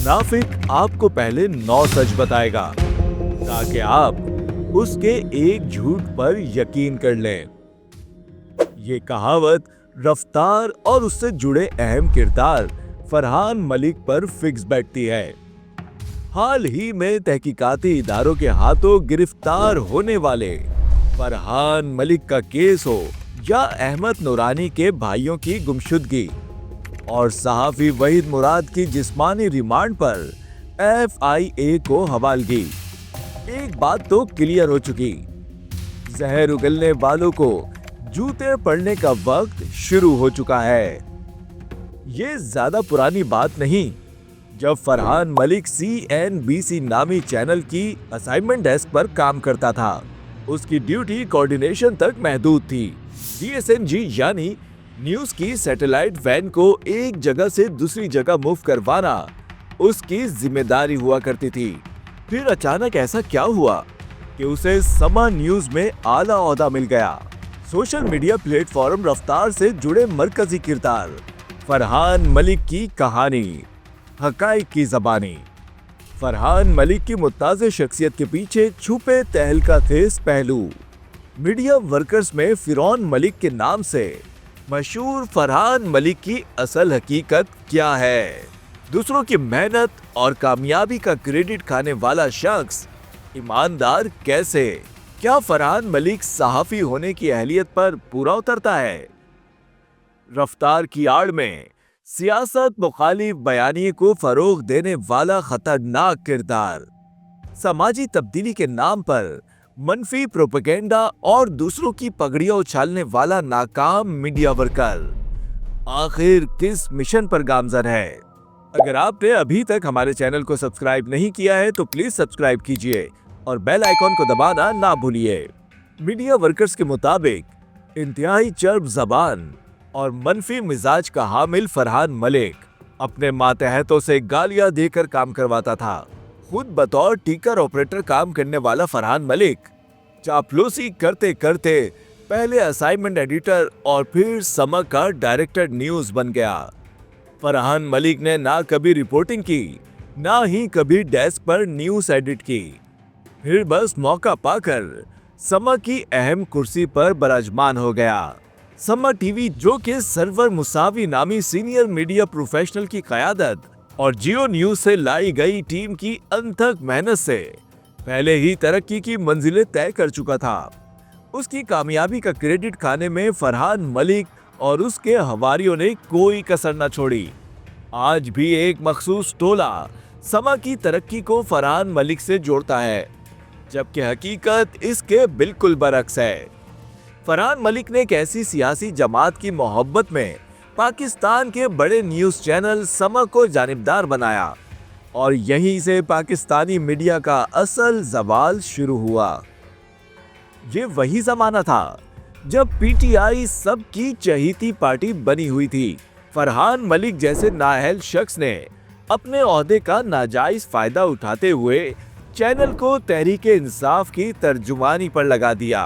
मुनाफिक आपको पहले 9 सच बताएगा ताकि आप उसके एक झूठ पर यकीन कर लें। ये कहावत रफ्तार और उससे जुड़े अहम किरदार फरहान मलिक पर फिक्स बैठती है। हाल ही में तहकीकाती इदारों के हाथों गिरफ्तार होने वाले फरहान मलिक का केस हो या अहमद नूरानी के भाइयों की गुमशुदगी और सहाफी वहीद मुराद की जिस्मानी रिमांड पर FIA को हवालगी, एक बात तो क्लियर हो चुकी, जहर उगलने वालों को जूते पड़ने का वक्त शुरू हो चुका है। ये ज्यादा पुरानी बात नहीं जब फरहान मलिक CNBC नामी चैनल की असाइनमेंट डेस्क पर काम करता था। उसकी ड्यूटी कोऑर्डिनेशन तक महदूद थी। DSNG यानी न्यूज की सैटेलाइट वैन को एक जगह से दूसरी जगह मूव करवाना उसकी जिम्मेदारी हुआ करती थी। फिर अचानक ऐसा क्या हुआ कि उसे समा न्यूज में आला ओहदा मिल गया। सोशल मीडिया प्लेटफॉर्म रफ्तार से जुड़े मरकजी किरदार फरहान मलिक की कहानी, हकाइक की ज़बानी। फरहान मलिक की मुत्ताज़ शख्सियत के पीछे छुपे तहलका खेज़ पहलू। मीडिया वर्कर्स में फिरौन मलिक के नाम से मशहूर फरहान मलिक की असल हकीकत क्या है? दूसरों की मेहनत और कामयाबी का क्रेडिट खाने वाला शख्स ईमानदार कैसे? क्या फरहान मलिक सहाफ़ी होने की अहलियत पर पूरा उतरता है? रफ्तार की आड़ में सियासत मुखालिफ बयानिए को फरोग देने वाला खतरनाक किरदार, समाजी तब्दीली के नाम पर मनफी प्रोपेगेंडा और दूसरों की पगड़ियां उछालने वाला नाकाम मीडिया वर्कर आखिर किस मिशन पर गामजन है? अगर आपने अभी तक हमारे चैनल को सब्सक्राइब नहीं किया है तो प्लीज सब्सक्राइब कीजिए और बेल आइकॉन को दबाना ना भूलिए। मीडिया वर्कर्स के मुताबिक इंतहाई चर्ब जबान और मनफी मिजाज का हामिल फरहान मलिक अपने मातहतों से गालियां देकर काम करवाता था। खुद बतौर टिकर ऑपरेटर काम करने वाला फरहान मलिक चापलूसी करते करते पहले असाइनमेंट एडिटर और फिर समा का डायरेक्टर न्यूज बन गया। फरहान मलिक ने ना कभी रिपोर्टिंग की, ना ही कभी डेस्क पर न्यूज एडिट की। फिर बस मौका पाकर समा की अहम कुर्सी पर बराजमान हो गया। समा टीवी, जो कि सरवर मुसावी नामी सीनियर मीडिया प्रोफेशनल की क़यादत और जियो न्यूज से लाई गई टीम की अनथक मेहनत से पहले ही तरक्की की मंजिलें तय कर चुका था। उसकी कामयाबी का क्रेडिट खाने में फरहान मलिक और उसके हवारियों ने कोई कसर न छोड़ी। आज भी एक मखसूस टोला समा की तरक्की को फरहान मलिक से जोड़ता है, जबकि हकीकत इसके बिल्कुल बरक्स है। फरहान मलिक ने एक ऐसी सियासी जमात की मोहब्बत में पाकिस्तान के बड़े न्यूज चैनल समा को जानिबदार बनाया और यहीं से पाकिस्तानी मीडिया का असल ज़वाल शुरू हुआ। ये वही ज़माना था जब PTI सबकी चहीती पार्टी बनी हुई थी। फरहान मलिक जैसे नाअहल शख्स ने अपने ओहदे का नाजायज फायदा उठाते हुए चैनल को तहरीक इंसाफ की तर्जुमानी पर लगा दिया।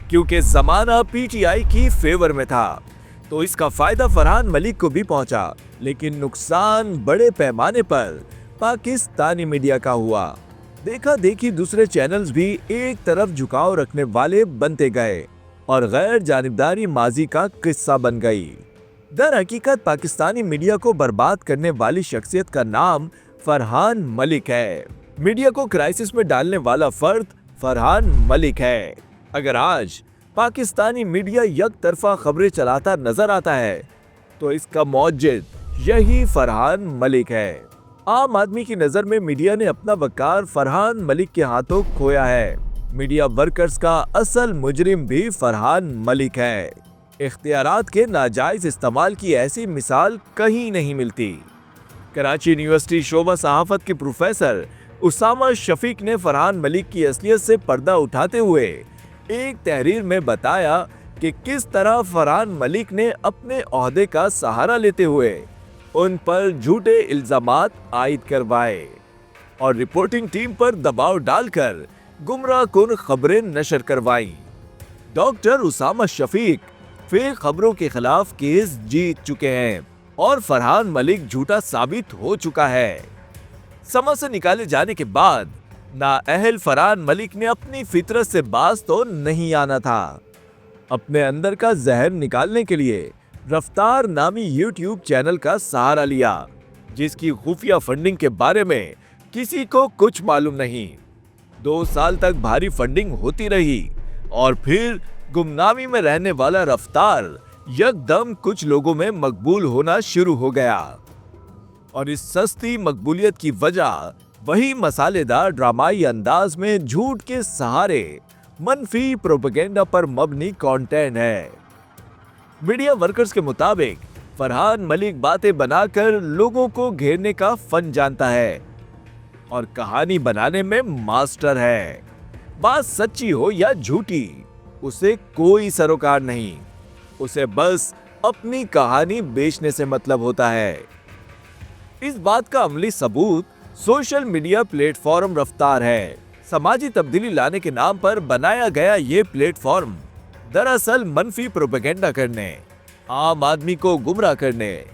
क्योंकि ज़माना PTI की फेवर में था तो इसका फायदा फरहान मलिक को भी पहुंचा, लेकिन नुकसान बड़े पैमाने पर पाकिस्तानी मीडिया का हुआ। देखा देखी दूसरे चैनल्स भी एक तरफ झुकाव रखने वाले बनते गए और गैर जानिबदारी माजी का किस्सा बन गई। दर हकीकत पाकिस्तानी मीडिया को बर्बाद करने वाली शख्सियत का नाम फरहान मलिक है। मीडिया को क्राइसिस में डालने वाला फर्द फरहान मलिक है। अगर आज पाकिस्तानी मीडिया एक तरफा खबरें चलाता नजर आता है तो इसका मौजिद यही फरहान मलिक है। आम आदमी की नजर में मीडिया ने अपना वकार फरहान मलिक के हाथों खोया है। मीडिया वर्कर्स का असल मुजरिम भी फरहान मलिक है। इख्तियारात के नाजायज इस्तेमाल की ऐसी मिसाल कहीं नहीं मिलती। कराची यूनिवर्सिटी शोबा सहाफत के प्रोफेसर उसामा शफीक ने फरहान मलिक की असलियत से पर्दा उठाते हुए एक तहरीर में बताया कि किस तरह फरहान मलिक ने अपने ओहदे का सहारा लेते हुए उन पर झूठे इल्जामात आयद करवाए और रिपोर्टिंग टीम पर दबाव डालकर गुमराह कुन खबरें नशर करवाई। डॉक्टर उसामा शफीक फेक खबरों के खिलाफ केस जीत चुके हैं और फरहान मलिक झूठा साबित हो चुका है। समा से निकाले जाने के बाद नाअहल फरहान मलिक ने अपनी फितरत से बाज तो नहीं आना था। अपने अंदर का जहर निकालने के लिए रफ्तार नामी यूट्यूब चैनल का सहारा लिया, जिसकी खुफिया फंडिंग के बारे में किसी को कुछ मालूम नहीं। 2 साल तक भारी फंडिंग होती रही और फिर गुमनामी में रहने वाला रफ्तार यकदम कुछ लोगों में मकबूल होना शुरू हो गया। और इस सस्ती मकबूलियत की वजह वही मसालेदार ड्रामाई अंदाज में झूठ के सहारे मनफी प्रोपेगेंडा पर मबनी कंटेंट है। मीडिया वर्कर्स के मुताबिक फरहान मलिक बातें बनाकर लोगों को घेरने का फन जानता है और कहानी बनाने में मास्टर है। बात सच्ची हो या झूठी, उसे कोई सरोकार नहीं। उसे बस अपनी कहानी बेचने से मतलब होता है। इस बात का अमली सबूत सोशल मीडिया प्लेटफॉर्म रफ्तार है। समाजी तब्दीली लाने के नाम पर बनाया गया ये प्लेटफॉर्म दरअसल मनफी प्रोपेगेंडा करने, आम आदमी को गुमराह करने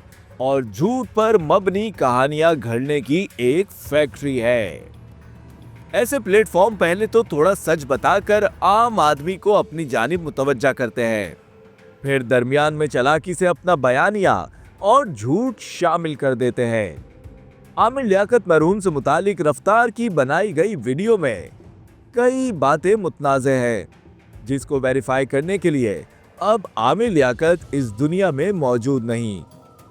और झूठ पर मबनी कहानियां घड़ने की एक फैक्ट्री है। ऐसे प्लेटफॉर्म पहले तो थोड़ा सच बताकर आम आदमी को अपनी जानिब मुतवज्जा करते हैं, फिर दरमियान में चालाकी से अपना बयानिया और झूठ शामिल कर देते हैं। आमिर लियाकत मरहूम से मुतालिक रफ्तार की बनाई गई वीडियो में कई बातें मुतनाज़े हैं, जिसको वेरीफाई करने के लिए अब आमिर लियाकत इस दुनिया में मौजूद नहीं।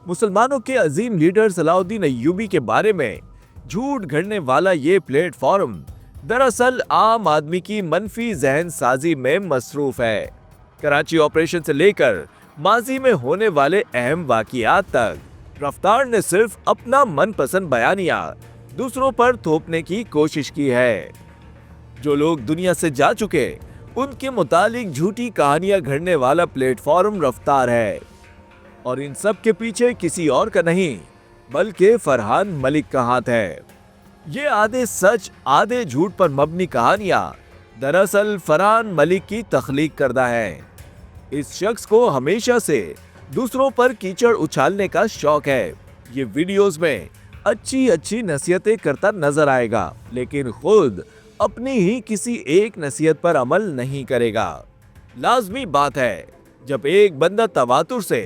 मुसलमानों के अजीम लीडर सलाउद्दीन अय्यूबी के बारे में झूठ गढ़ने वाला ये प्लेटफॉर्म दरअसल आम आदमी की मनफी जहन साजी में मसरूफ है। कराची ऑपरेशन से लेकर माजी में होने वाले अहम वाक़ियात तक रफ्तार ने सिर्फ अपना मनपसंद बयानिया दूसरों पर थोपने की कोशिश की है। जो लोग दुनिया से जा चुके उनके मुतालिक झूठी कहानियां घड़ने वाला प्लेटफॉर्म रफ्तार है और इन सब के पीछे किसी और का नहीं बल्कि फरहान मलिक का हाथ है। ये आधे सच आधे झूठ पर मबनी कहानियां दरअसल फरहान मलिक की तख्लीक करदा है। इस शख्स को हमेशा से दूसरों पर कीचड़ उछालने का शौक है। ये वीडियोस में अच्छी नसीहतें करता नजर आएगा, लेकिन खुद अपनी ही किसी एक नसीहत पर अमल नहीं करेगा। लाजमी बात है, जब एक बंदा तवातुर से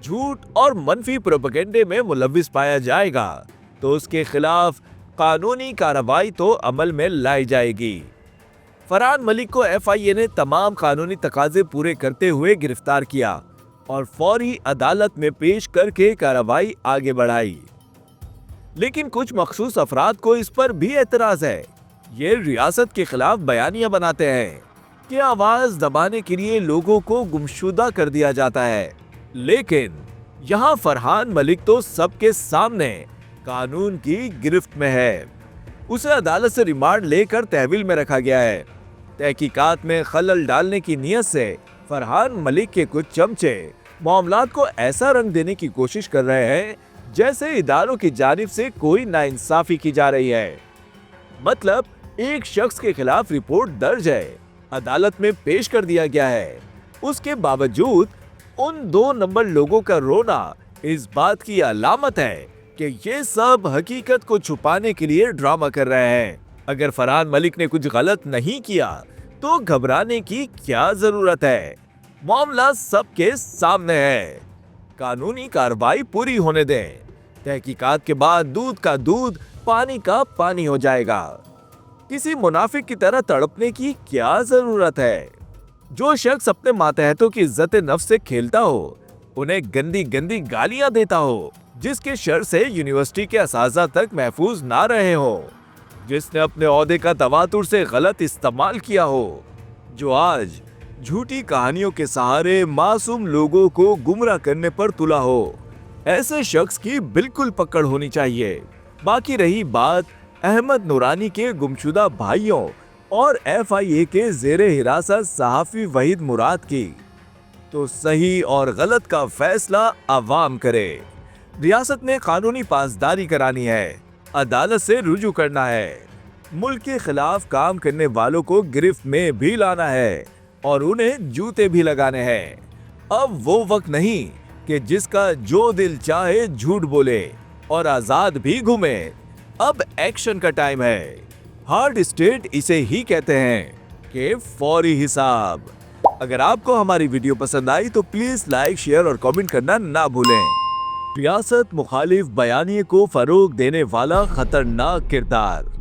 झूठ और मनफी प्रोपेगेंडे में मुलव्विस पाया जाएगा तो उसके खिलाफ कानूनी कार्रवाई तो अमल में लाई जाएगी। फरहान मलिक को FIA ने तमाम कानूनी तकाजे पूरे करते हुए गिरफ्तार किया और फौरी अदालत में पेश करके कार्रवाई आगे बढ़ाई। लेकिन कुछ मखसूस अफराद को इस पर भी एतराज है। ये रियासत के खिलाफ बयानियां बनाते हैं कि आवाज दबाने के लिए लोगों को गुमशुदा कर दिया जाता है, लेकिन यहाँ फरहान मलिक तो सबके सामने कानून की गिरफ्त में है। उसे अदालत से रिमांड लेकर तहवील में रखा गया है। तहकीकात में खलल डालने की नीयत से फरहान मलिक के कुछ चमचे मामलात को ऐसा रंग देने की कोशिश कर रहे हैं जैसे इदारों की जानिब से कोई नाइंसाफी की जा रही है। मतलब एक शख्स के खिलाफ रिपोर्ट दर्ज है, अदालत में पेश कर दिया गया है, उसके बावजूद उन 2 नंबर लोगों का रोना इस बात की अलामत है कि ये सब हकीकत को छुपाने के लिए ड्रामा कर रहे हैं। अगर फरहान मलिक ने कुछ गलत नहीं किया तो घबराने की क्या जरूरत है? मामला सबके सामने है। कानूनी कार्रवाई पूरी होने दें। तहकीकात के बाद दूध का दूध, पानी का पानी हो जाएगा। किसी मुनाफिक की तरह तड़पने की क्या जरूरत है? जो शख्स अपने मातहतों की इज्जत नफ्स से खेलता हो, उन्हें गंदी गंदी गालियां देता हो, जिसके शर से यूनिवर्सिटी के असातिज़ा तक महफूज ना रहे हो, जिसने अपने ओहदे का तवातुर से गलत इस्तेमाल किया हो, जो आज झूठी कहानियों के सहारे मासूम लोगों को गुमराह करने पर तुला हो, ऐसे शख्स की बिल्कुल पकड़ होनी चाहिए। बाकी रही बात अहमद नूरानी के गुमशुदा भाइयों और FIA के ज़ेरे हिरासत सहाफ़ी वहीद मुराद की, तो सही और गलत का फैसला अवाम करे। रियासत ने कानूनी पासदारी करानी है, अदालत से रुजू करना है, मुल्क के खिलाफ काम करने वालों को गिरफ्त में भी लाना है और उन्हें जूते भी लगाने हैं। अब वो वक्त नहीं कि जिसका जो दिल चाहे झूठ बोले और आजाद भी घूमे। अब एक्शन का टाइम है। हार्ड स्टेट इसे ही कहते हैं कि फौरी हिसाब। अगर आपको हमारी वीडियो पसंद आई तो प्लीज लाइक, शेयर और कमेंट करना ना भूलें। रियासत मुखालिफ बयानिए को फरोग देने वाला खतरनाक किरदार।